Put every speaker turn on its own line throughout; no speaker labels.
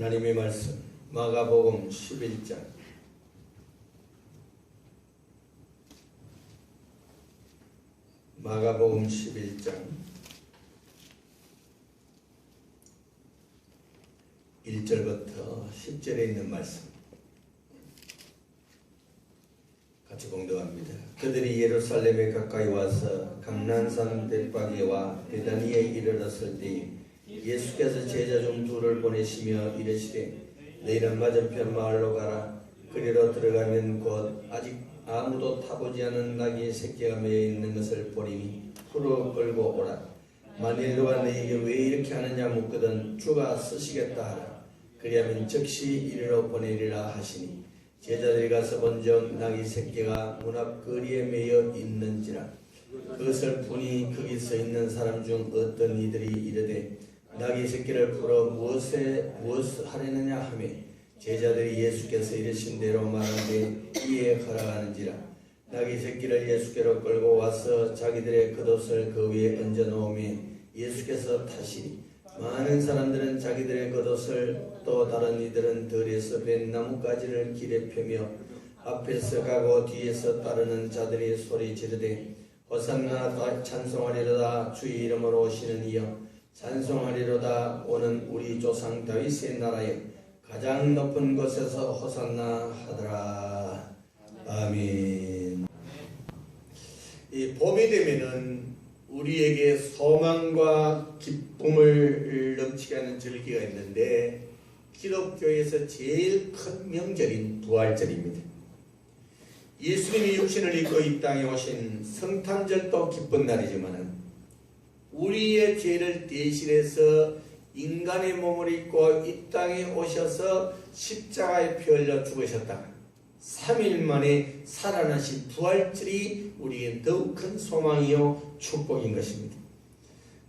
하나님의 말씀 마가복음 11장 마가복음 11장 1절부터 10절에 있는 말씀 같이 공독합니다. 그들이 예루살렘에 가까이 와서 감난산 벳바게와 베다니에 이르렀을 때 예수께서 제자 중 둘을 보내시며 이르시되 너희는 맞은편 마을로 가라. 그리로 들어가면 곧 아직 아무도 타보지 않은 나귀의 새끼가 매여 있는 것을 보리니 풀어 끌고 오라. 만일 누가 너희에게 왜 이렇게 하느냐 묻거든 주가 쓰시겠다 하라. 그리하면 즉시 이리로 보내리라 하시니 제자들이 가서 본즉 나귀 새끼가 문 앞 거리에 매여 있는지라. 그것을 보니 거기 서 있는 사람 중 어떤 이들이 이르되 나귀 새끼를 풀어 무엇 하려느냐 하며 제자들이 예수께서 이르신 대로 말하되 이에 허락하는지라. 나귀 새끼를 예수께로 끌고 와서 자기들의 겉옷을 그 위에 얹어 놓으며 예수께서 타시니 많은 사람들은 자기들의 겉옷을 또 다른 이들은 들에서 벤 나뭇가지를 길에 펴며 앞에서 가고 뒤에서 따르는 자들이 소리 지르되 호산나 찬송하리로다 주의 이름으로 오시는 이여 찬송하리로다 오는 우리 조상 다윗의 나라에 가장 높은 곳에서 호산나 하더라. 아멘. 이 봄이 되면은 우리에게 소망과 기쁨을 넘치게 하는 절기가 있는데 기독교에서 제일 큰 명절인 부활절입니다. 예수님이 육신을 입고 이 땅에 오신 성탄절도 기쁜 날이지만 우리의 죄를 대신해서 인간의 몸을 입고 이 땅에 오셔서 십자가에 피 흘려 죽으셨다가 3일 만에 살아나신 부활절이 우리의 더욱 큰 소망이요 축복인 것입니다.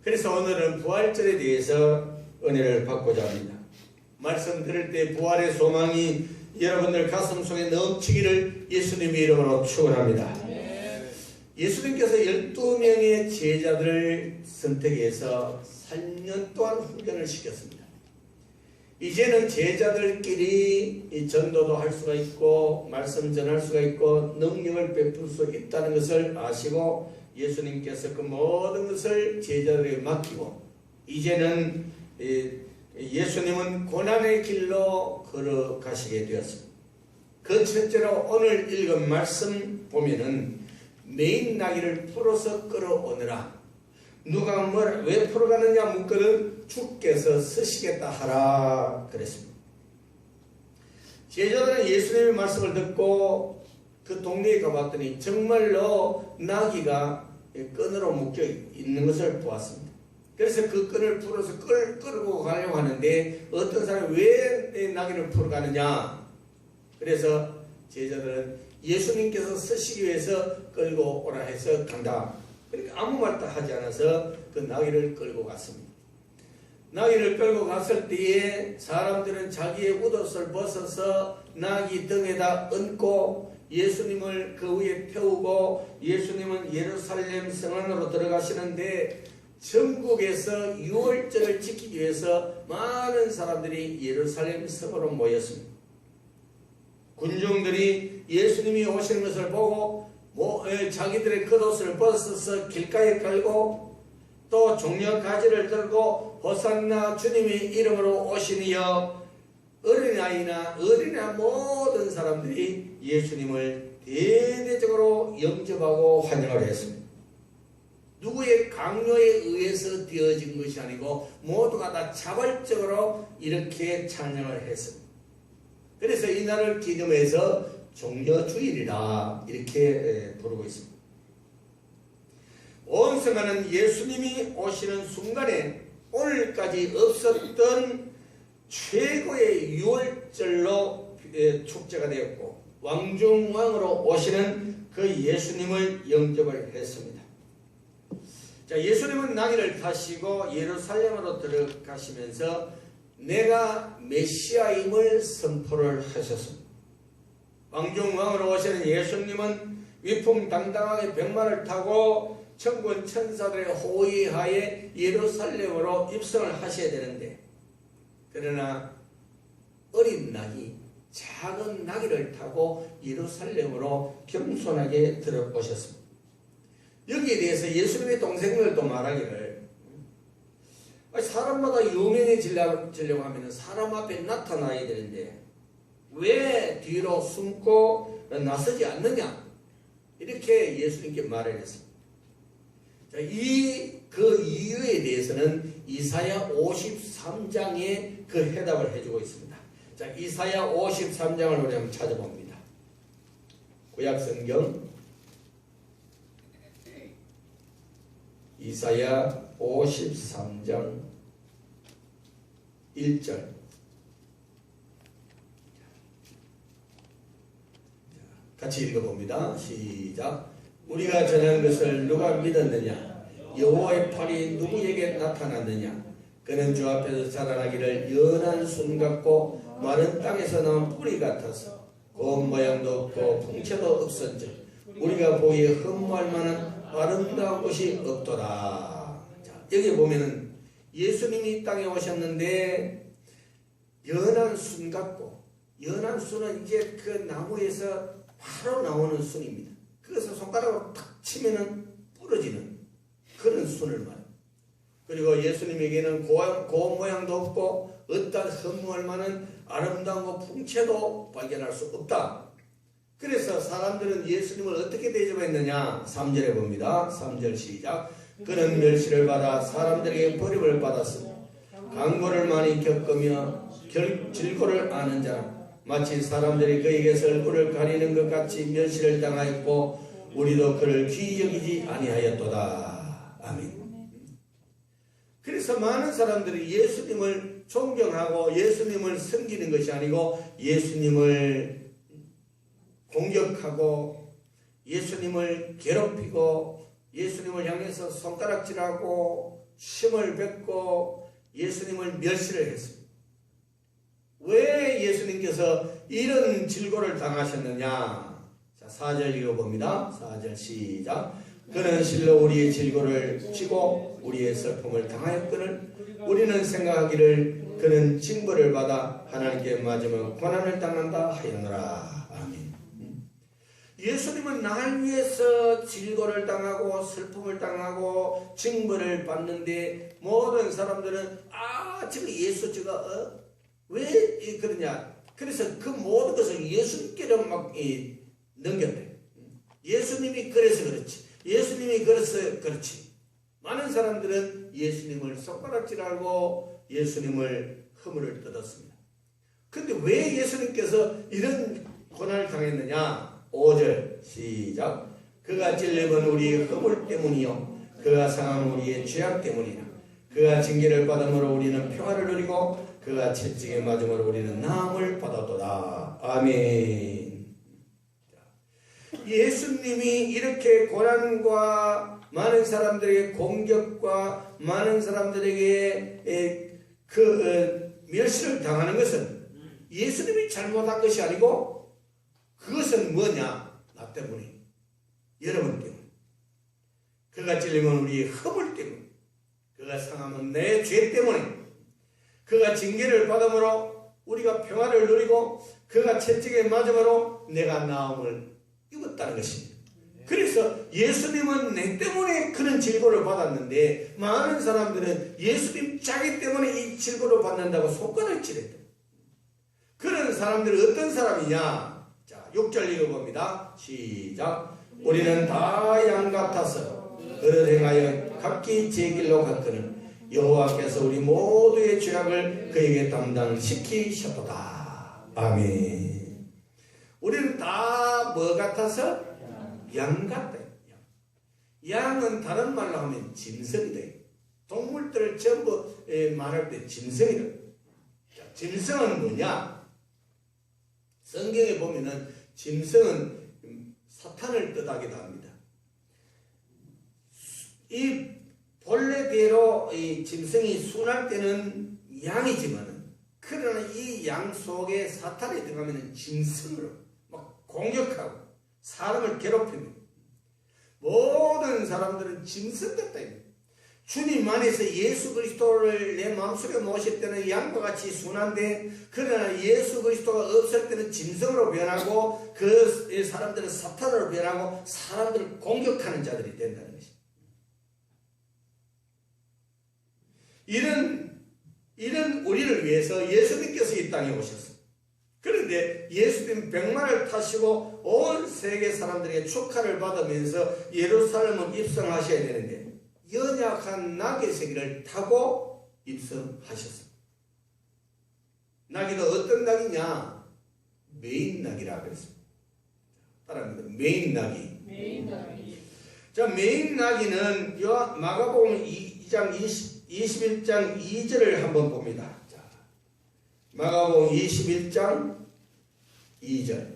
그래서 오늘은 부활절에 대해서 은혜를 받고자 합니다. 말씀 들을 때 부활의 소망이 여러분들 가슴 속에 넘치기를 예수님의 이름으로 축원합니다. 예수님께서 12명의 제자들을 선택해서 3년 동안 훈련을 시켰습니다. 이제는 제자들끼리 전도도 할 수가 있고 말씀 전할 수가 있고 능력을 베풀 수 있다는 것을 아시고 예수님께서 그 모든 것을 제자들에게 맡기고 이제는 예수님은 고난의 길로 걸어가시게 되었습니다. 그 첫째로 오늘 읽은 말씀 보면은 메인 나귀를 풀어서 끌어오느라 누가 왜 풀어가느냐 묻거든 주께서 쓰시겠다 하라 그랬습니다. 제자들은 예수님의 말씀을 듣고 그 동네에 가봤더니 정말로 나귀가 끈으로 묶여 있는 것을 보았습니다. 그래서 그 끈을 풀어서 끌고 가려고 하는데 어떤 사람이 왜 내 나귀를 풀어가느냐. 그래서 제자들은 예수님께서 쓰시기 위해서 끌고 오라 해서 간다. 그러니까 아무 말도 하지 않아서 그 나귀를 끌고 갔습니다. 나귀를 끌고 갔을 때에 사람들은 자기의 웃옷을 벗어서 나귀 등에다 얹고 예수님을 그 위에 태우고 예수님은 예루살렘 성안으로 들어가시는데 전국에서 유월절을 지키기 위해서 많은 사람들이 예루살렘 성으로 모였습니다. 군중들이 예수님이 오시는 것을 보고 자기들의 겉옷을 벗어서 길가에 깔고 또 종려 가지를 들고 호산나 주님의 이름으로 오시니여 어린아이나 모든 사람들이 예수님을 대대적으로 영접하고 환영을 했습니다. 누구의 강요에 의해서 되어진 것이 아니고 모두가 다 자발적으로 이렇게 찬양을 했습니다. 그래서 이 날을 기념해서 종려주일이라 이렇게 부르고 있습니다. 온 성안은 예수님이 오시는 순간에 오늘까지 없었던 최고의 유월절로 축제가 되었고 왕중왕으로 오시는 그 예수님을 영접을 했습니다. 자, 예수님은 나귀를 타시고 예루살렘으로 들어가시면서 내가 메시아임을 선포를 하셨습니다. 왕중왕으로 오시는 예수님은 위풍당당하게 백마를 타고 천군 천사들의 호위하에 예루살렘으로 입성을 하셔야 되는데 그러나 어린 낙이 작은 나귀를 타고 예루살렘으로 겸손하게 들어오셨습니다. 여기에 대해서 예수님의 동생들도 말하기를 사람마다 유명해지려고 하면 사람 앞에 나타나야 되는데 왜 뒤로 숨고 나서지 않느냐, 이렇게 예수님께 말을 했습니다. 그 이유에 대해서는 이사야 53장에 그 해답을 해주고 있습니다. 자, 이사야 53장을 우리 한번 찾아봅니다. 구약성경 이사야 53장 1절. 같이 읽어봅니다. 시작. 우리가 전한 것을 누가 믿었느냐? 여호와의 팔이 누구에게 나타났느냐? 그는 주 앞에서 자라나기를 연한 순 같고 마른 땅에서 나온 뿌리 같아서 고운 모양도 없고 풍채도 없었즉 우리가 보기에 흠모할 만한 아름다운 것이 없더라. 자, 여기 보면은 예수님이 이 땅에 오셨는데 연한 순 같고, 연한 순은 이제 그 나무에서 바로 나오는 순입니다. 그래서 손가락으로 탁 치면은 부러지는 그런 순을 말합니다. 그리고 예수님에게는 고운 모양도 없고 어떤 흠모할 만한 아름다운 것 풍채도 발견할 수 없다. 그래서 사람들은 예수님을 어떻게 대접했느냐? 3절에 봅니다. 3절 시작. 그는 멸시를 받아 사람들에게 버림을 받았으며 강고를 많이 겪으며 질고를 아는 자라. 마치 사람들이 그에게서 얼굴을 가리는 것 같이 멸시를 당하였고 우리도 그를 귀히 여기지 아니하였도다. 아멘. 그래서 많은 사람들이 예수님을 존경하고 예수님을 섬기는 것이 아니고 예수님을 공격하고 예수님을 괴롭히고 예수님을 향해서 손가락질하고 침을 뱉고 예수님을 멸시를 했습니다. 왜 예수님께서 이런 질고를 당하셨느냐? 자, 4절 읽어봅니다. 4절 시작. 그는 실로 우리의 질고를 지고 우리의 슬픔을 당하였거늘 우리는 생각하기를 그는 징벌을 받아 하나님께 맞으며 고난을 당한다 하였노라. 아멘. 예수님은 날 위해서 질고를 당하고 슬픔을 당하고 징벌을 받는데 모든 사람들은 지금 예수 왜 그러냐? 그래서 그 모든 것을 예수님께로 막 넘겼대. 예수님이 그래서 그렇지. 예수님이 그래서 그렇지. 많은 사람들은 예수님을 손가락질하고 예수님을 허물을 뜯었습니다. 그런데 왜 예수님께서 이런 고난을 당했느냐? 5절 시작. 그가 찔림은 우리의 허물 때문이요 그가 상함은 우리의 죄악 때문이라. 그가 징계를 받음으로 우리는 평화를 누리고 그가 채찍에 맞음으로 우리는 나음을 받았도다. 아멘. 예수님이 이렇게 고난과 많은 사람들에게 공격과 많은 사람들에게 멸시를 당하는 것은 예수님이 잘못한 것이 아니고 그것은 뭐냐? 나 때문에, 여러분 때문에. 그가 찔리면 우리의 허물 때문에, 그가 상하면 내 죄 때문에, 그가 징계를 받음으로 우리가 평화를 누리고 그가 채찍에 맞음으로 내가 나음을 입었다는 것입니다. 그래서 예수님은 내 때문에 그런 질고를 받았는데 많은 사람들은 예수님 자기 때문에 이 질고를 받는다고 손가락질했다. 그런 사람들은 어떤 사람이냐? 자, 6절 읽어봅니다. 시작. 우리는 다 양 같아서 그를 행하여 각기 제 길로 갔거늘 여호와께서 우리 모두의 죄악을 그에게 담당시키셨도다. 아멘. 우리는 다 뭐 같아서? 양 같다. 양은 다른 말로 하면 짐승이다. 동물들을 전부 말할 때 짐승이다. 짐승은 뭐냐? 성경에 보면은 짐승은 사탄을 뜻하기도 합니다. 이 본래대로 이 짐승이 순할 때는 양이지만은 그러나 이 양 속에 사탄이 들어가면 짐승으로 막 공격하고 사람을 괴롭히는 모든 사람들은 짐승 같다. 주님 안에서 예수 그리스도를 내 마음속에 모실 때는 양과 같이 순한데, 그러나 예수 그리스도가 없을 때는 짐승으로 변하고 그 사람들은 사탄으로 변하고 사람들을 공격하는 자들이 된다는 것입니다. 이런 우리를 위해서 예수님께서 이 땅에 오셨습니다. 그런데 예수님 백마를 타시고 온 세계 사람들에게 축하를 받으면서 예루살렘을 입성하셔야 되는데 연약한 낙의 새끼를 타고 입성하셨습니다. 낙이도 어떤 낙이냐? 메인 낙이라 그랬습니다. 따라합니다. 메인 낙이. 자, 메인 낙이는 마가복음 21장 2절을 한번 봅니다. 자, 마가복음 21장 2절.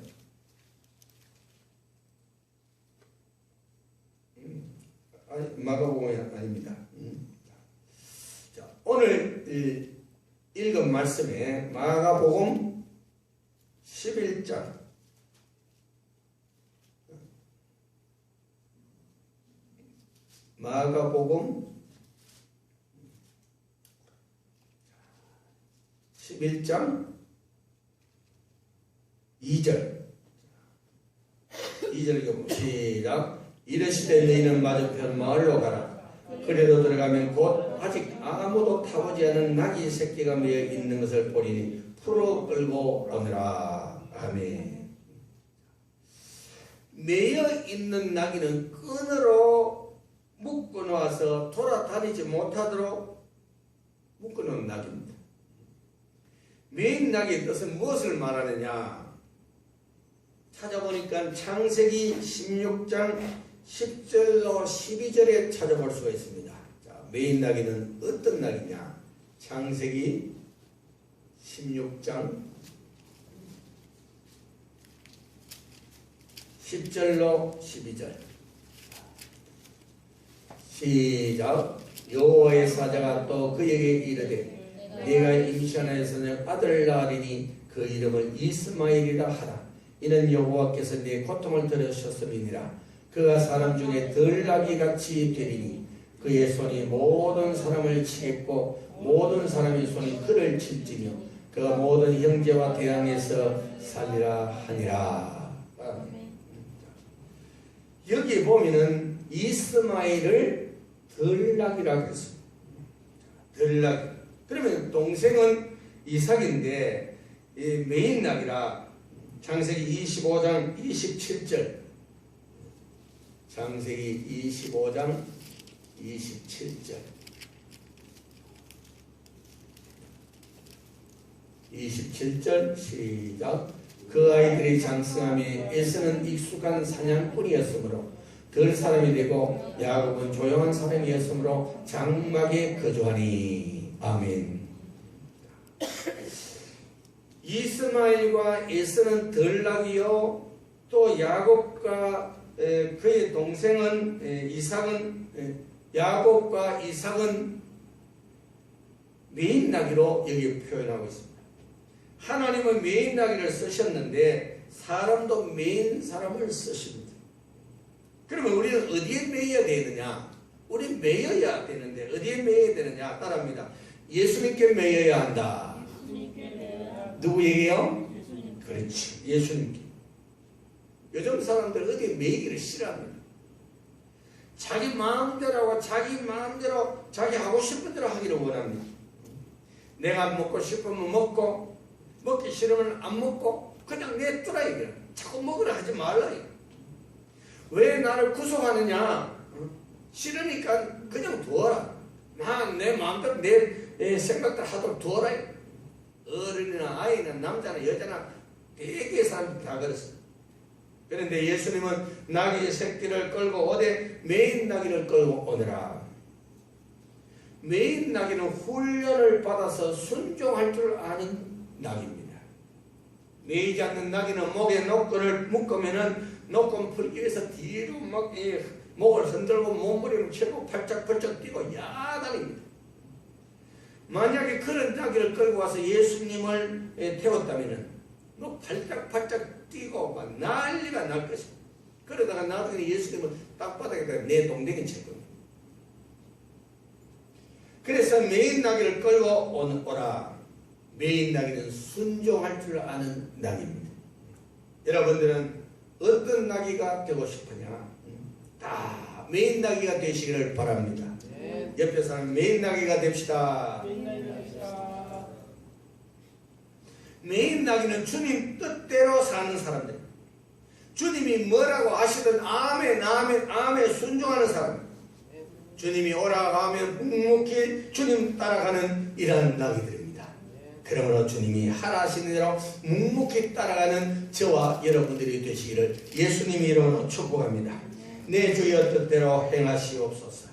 마가복음이 아닙니다. 자, 오늘 읽은 말씀에 마가복음 11장 마가복음 11장 2절 읽어보면 시작. 이르시되 너희는 맞은편 마을로 가라. 그래도 들어가면 곧 아직 아무도 타보지 않은 낙이 새끼가 매여 있는 것을 보리니 풀어 끌고 오느라. 아멘. 매여 있는 낙이는 끈으로 묶어놓아서 돌아다니지 못하도록 묶어놓은 낙입니다. 메인 낙의 뜻은 무엇을 말하느냐? 찾아보니까 창세기 16장 10절로 12절에 찾아볼 수가 있습니다. 자, 메인 낙이는 어떤 낙이냐? 창세기 16장 10절로 12절 시작. 여호와의 사자가 또 그에게 이르되 네가 임신하여서 아들을 낳으리니 그 이름을 이스마엘이라 하라. 이는 여호와께서 네 고통을 들으셨음이니라. 그가 사람 중에 덜 나귀같이 되리니 그의 손이 모든 사람을 치겠고 모든 사람의 손이 그를 칠지며 그가 모든 형제와 대항해서 살리라 하니라. 여기 보면은 이스마엘을 덜 나귀라고 했습니다. 덜 나귀. 그러면 동생은 이삭인데 메인 낙이라. 창세기 25장 27절 창세기 25장 27절 27절 시작. 그 아이들의 장성함에 에서는 익숙한 사냥꾼이었으므로 덜 사람이 되고 야곱은 조용한 사람이었으므로 장막에 거주하니. 아멘. 이스마엘과 에서는 덜 나귀요 또 야곱과 그의 동생은 이삭은 야곱과 이삭은 메인 나귀로 여기 표현하고 있습니다. 하나님은 메인 나귀를 쓰셨는데 사람도 메인 사람을 쓰십니다. 그러면 우리는 어디에 매여야 되느냐? 우리 매여야 되는데 어디에 매여야 되느냐? 따라합니다. 예수님께 매여야 한다. 누구에게요? 그렇지, 예수님께. 요즘 사람들 어디에 매이기를 싫어합니다. 자기 마음대로 하고 자기 하고 싶은 대로 하기를 원합니다. 내가 먹고 싶으면 먹고 먹기 싫으면 안 먹고 그냥 냅두라 이거야. 자꾸 먹으라 하지 말라 이거야. 왜 나를 구속하느냐? 싫으니까 그냥 두어라. 난 내 마음대로 내 생각대로 하도록 두어라 이거야. 어른이나 아이나 남자나 여자나 대개 사람들이 다 그랬어요. 그런데 예수님은 나귀의 새끼를 끌고 오되 메인 나귀를 끌고 오느라. 메인 나귀는 훈련을 받아서 순종할 줄 아는 나귀입니다. 메이지 않는 나귀는 목에 노끈을 묶으면은 노끈 풀기 위해서 뒤로 막 목을 흔들고 몸부림을 치고 팔짝팔짝 뛰고 야단입니다. 만약에 그런 나귀를 끌고 와서 예수님을 태웠다면 뭐 발짝발짝 뛰고 막 난리가 날 것입니다. 그러다가 나중에 예수님은 땅바닥에다가 내 동댕이 칠 겁니다. 그래서 메인 나귀를 끌고 오라. 메인 나귀는 순종할 줄 아는 나귀입니다. 여러분들은 어떤 나귀가 되고 싶으냐? 다 메인 나귀가 되시기를 바랍니다. 옆에 사람 메인 나귀가 됩시다. 메인 나귀는 주님 뜻대로 사는 사람들. 주님이 뭐라고 하시든 아멘 아멘 아멘 순종하는 사람. 주님이 오라고 하면 묵묵히 주님 따라가는 이러한 나귀들입니다. 그러므로 주님이 하라 하시는 대로 묵묵히 따라가는 저와 여러분들이 되시기를 예수님 이름으로 축복합니다. 내 주여 뜻대로 행하시옵소서.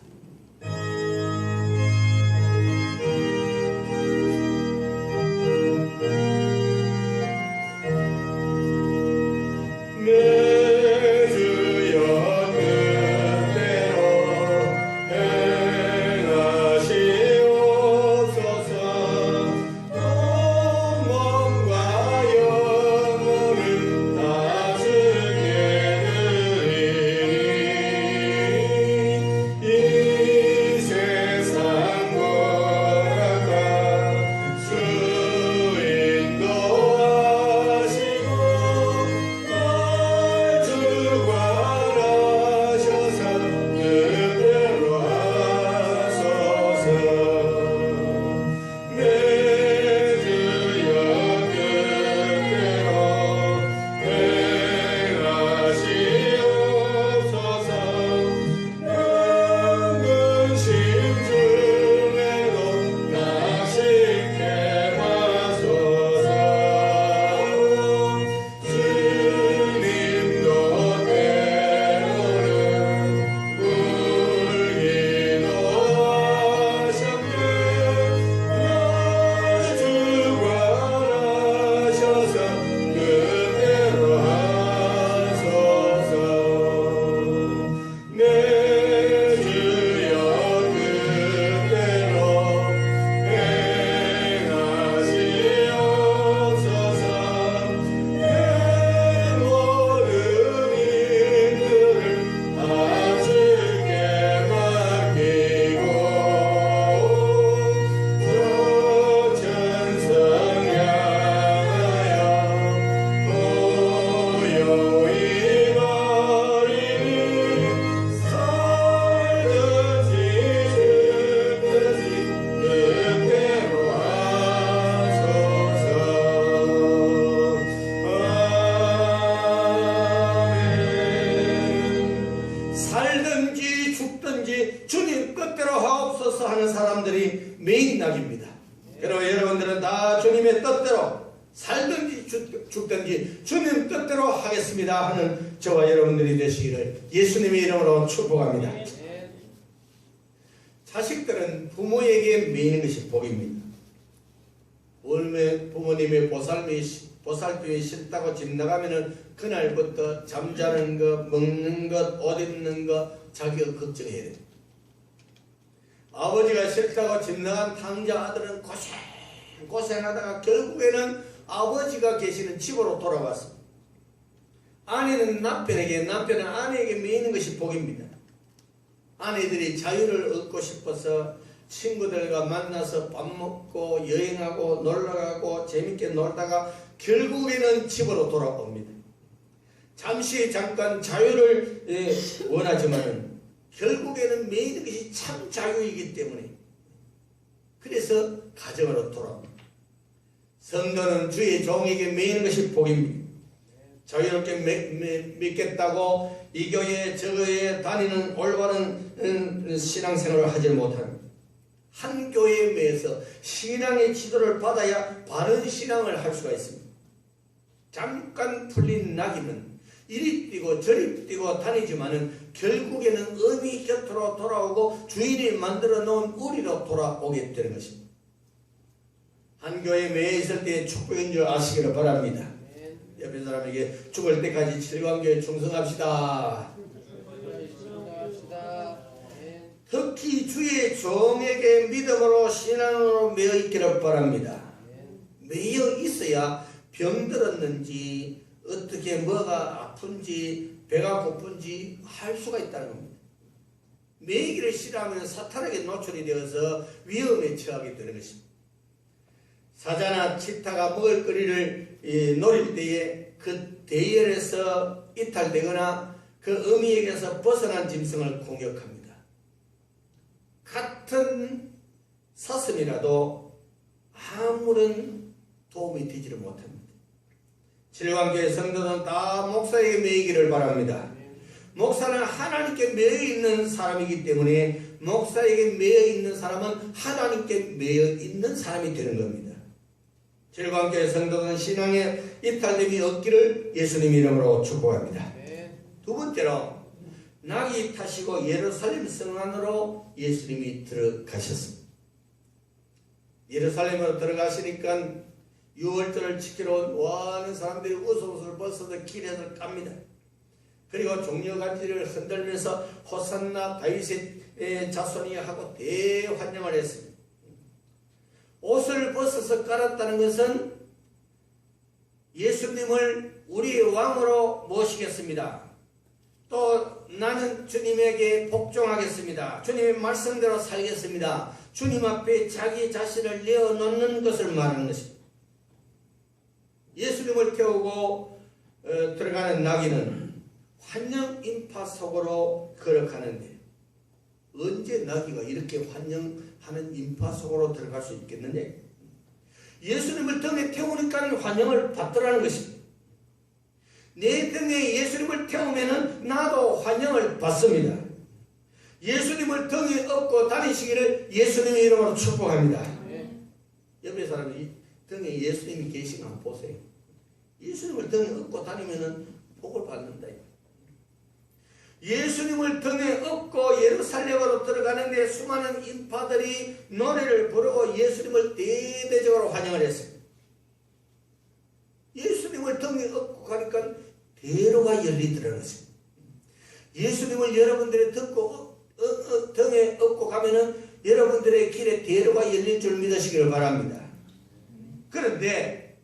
죽든지 주님 뜻대로 하겠습니다 하는 저와 여러분들이 되시기를 예수님의 이름으로 축복합니다. 자식들은 부모에게 매이는 것이 복입니다. 부모님의 보살핌이 싫다고 집 나가면은 그날부터 잠자는 것, 먹는 것, 옷 입는 것 자기가 걱정해야 돼요. 아버지가 싫다고 집 나간 탕자 아들은 고생하다가 결국에는 아버지가 계시는 집으로 돌아왔습니다. 아내는 남편은 아내에게 매이는 것이 복입니다. 아내들이 자유를 얻고 싶어서 친구들과 만나서 밥 먹고 여행하고 놀러가고 재밌게 놀다가 결국에는 집으로 돌아옵니다. 잠깐 자유를 원하지만 결국에는 매이는 것이 참 자유이기 때문에 그래서 가정으로 돌아옵니다. 성도는 주의 종에게 매이는 것이 복입니다. 자유롭게 믿겠다고 이 교회 저 교회에 다니는 올바른 신앙생활을 하지 못합니다. 한 교회에 매여서 신앙의 지도를 받아야 바른 신앙을 할 수가 있습니다. 잠깐 풀린 나귀는 이리 뛰고 저리 뛰고 다니지만은 결국에는 어미 곁으로 돌아오고 주인이 만들어 놓은 우리로 돌아오게 되는 것입니다. 한 교회에 매여 있을 때 축복인 줄 아시기를 바랍니다. 옆에 사람에게 죽을 때까지 칠광교에 충성합시다. 특히 주의 종에게 믿음으로 신앙으로 매여 있기를 바랍니다. 매여 있어야 병들었는지 어떻게 뭐가 아픈지 배가 고픈지 할 수가 있다는 겁니다. 매이기를 싫어하면 사탄에게 노출이 되어서 위험에 처하게 되는 것입니다. 사자나 치타가 먹을거리를 노릴 때에 그 대열에서 이탈되거나 그 어미에게서 벗어난 짐승을 공격합니다. 같은 사슴이라도 아무런 도움이 되지를 못합니다. 칠광교회 성도는 다 목사에게 매이기를 바랍니다. 목사는 하나님께 매여 있는 사람이기 때문에 목사에게 매여 있는 사람은 하나님께 매여 있는 사람이 되는 겁니다. 칠광교회 성도는 신앙의 이탈됨이 없기를 예수님 이름으로 축복합니다. 두 번째로 낙이 타시고 예루살렘 성 안으로 예수님이 들어가셨습니다. 예루살렘으로 들어가시니까 유월절을 지키러 온 많은 사람들이 옷을 벗어서 길에서 깝니다. 그리고 종려간지를 흔들면서 호산나 다윗의 자손이 하고 대환영을 했습니다. 옷을 벗어서 깔았다는 것은 예수님을 우리의 왕으로 모시겠습니다. 또 나는 주님에게 복종하겠습니다. 주님의 말씀대로 살겠습니다. 주님 앞에 자기 자신을 내어놓는 것을 말하는 것입니다. 예수님을 태우고 들어가는 나귀는 환영 인파 속으로 걸어가는데 언제 나귀가 이렇게 환영하는 인파 속으로 들어갈 수 있겠느냐? 예수님을 등에 태우니까 환영을 받더라는 것입니다. 내 등에 예수님을 태우면 나도 환영을 받습니다. 예수님을 등에 업고 다니시기를 예수님의 이름으로 축복합니다. 옆에 사람이 등에 예수님이 계시면 한번 보세요. 예수님을 등에 업고 다니면 복을 받는다. 예수님을 등에 업고 예루살렘으로 들어가는데 수많은 인파들이 노래를 부르고 예수님을 대대적으로 환영을 했습니다. 예수님을 등에 업고 가니까 대로가 열리더라는 것입니다. 예수님을 여러분들이 등에 업고 가면은 여러분들의 길에 대로가 열릴 줄 믿으시기를 바랍니다. 그런데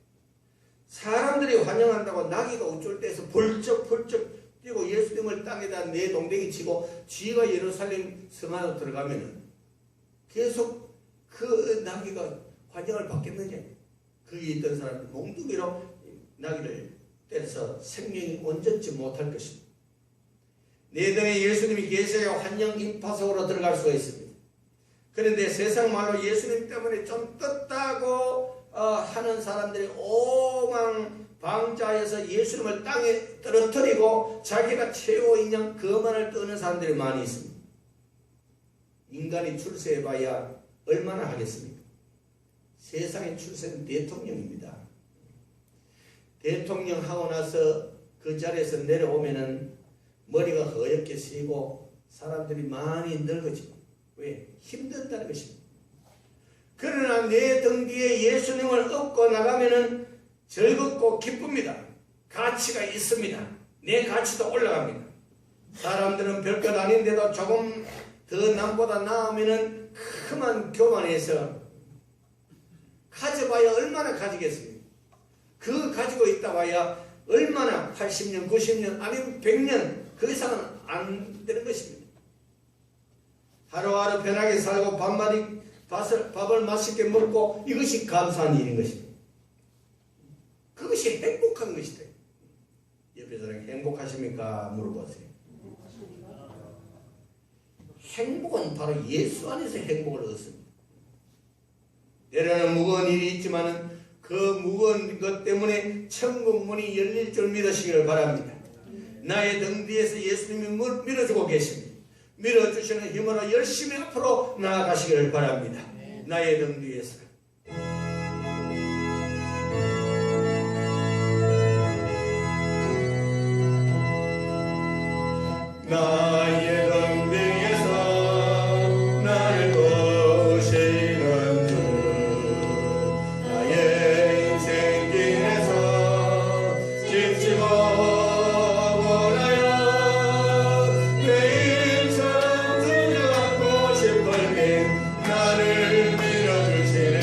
사람들이 환영한다고 나귀가 어쩔 때에서 벌쩍벌쩍 뛰고 예수님을 땅에다 내 동댕이 치고 쥐가 예루살렘 성 안으로 들어가면은 계속 그 나귀가 환영을 받겠느냐? 거기에 있던 사람들 몽둥이로 나귀를 때려서 생명이 온전치 못할 것입니다. 내 등에 예수님이 계셔야 환영 인파 속으로 들어갈 수가 있습니다. 그런데 세상 말로 예수님 때문에 좀 떴다고 하는 사람들이 오망방자해서 예수님을 땅에 떨어뜨리고 자기가 최고인양 그만을 떠는 사람들이 많이 있습니다. 인간이 출세해봐야 얼마나 하겠습니까? 세상의 출세는 대통령입니다. 대통령 하고 나서 그 자리에서 내려오면은 머리가 허옇게 쓰이고 사람들이 많이 늙어지고 왜? 힘든다는 것입니다. 그러나 내 등 뒤에 예수님을 업고 나가면은 즐겁고 기쁩니다. 가치가 있습니다. 내 가치도 올라갑니다. 사람들은 별것 아닌데도 조금 더 남보다 나으면은 그만 교만해서 가져봐야 얼마나 가지겠습니까? 그 가지고 있다 봐야 얼마나 80년, 90년 아니면 100년 그 이상은 안 되는 것입니다. 하루하루 편하게 살고 밥을 맛있게 먹고 이것이 감사한 일인 것입니다. 그것이 행복한 것이다. 옆에 사람이 행복하십니까? 물어보세요. 행복은 바로 예수 안에서 행복을 얻습니다. 때로는 무거운 일이 있지만 그 무거운 것 때문에 천국 문이 열릴 줄 믿으시기를 바랍니다. 나의 등 뒤에서 예수님이 밀어주고 계십니다. 밀어주시는 힘으로 열심히 앞으로 나아가시기를 바랍니다. 나의 등 뒤에서 나의 등 뒤에서 나를 보시는 주 나의 인생길에서 지치고 보나요 매일처럼 들려받고 싶을 때 나를 밀어주시네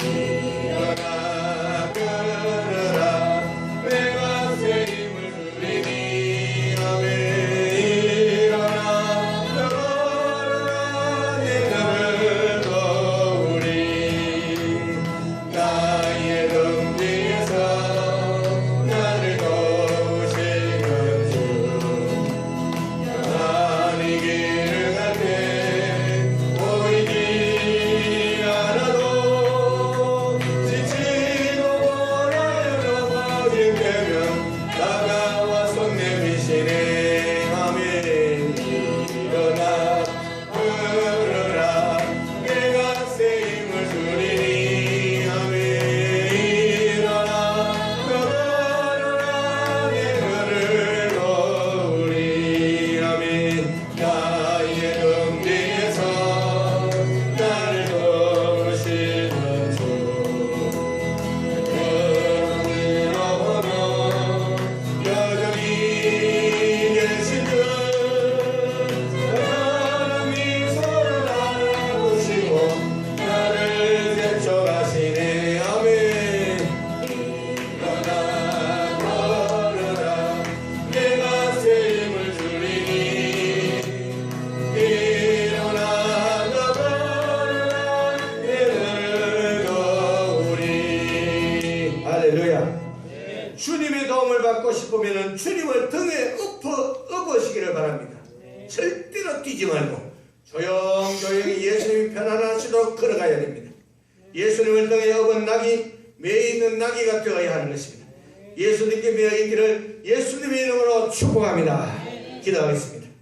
일어나 걸어라 내가 새 힘을 주리니 아멘.
주님의 도움을 받고 싶으면 주님을 등에 업으시기를 바랍니다. 절대로 뛰지 말고 조용조용히 예수님이 편안하시도록 걸어가야 됩니다. 예수님을 등에 업은 낙이 매여 있는 나귀가 되어야 하는 것입니다. 예수님께 매여 있기를 예수님의 이름으로 축복합니다. 기도하겠습니다.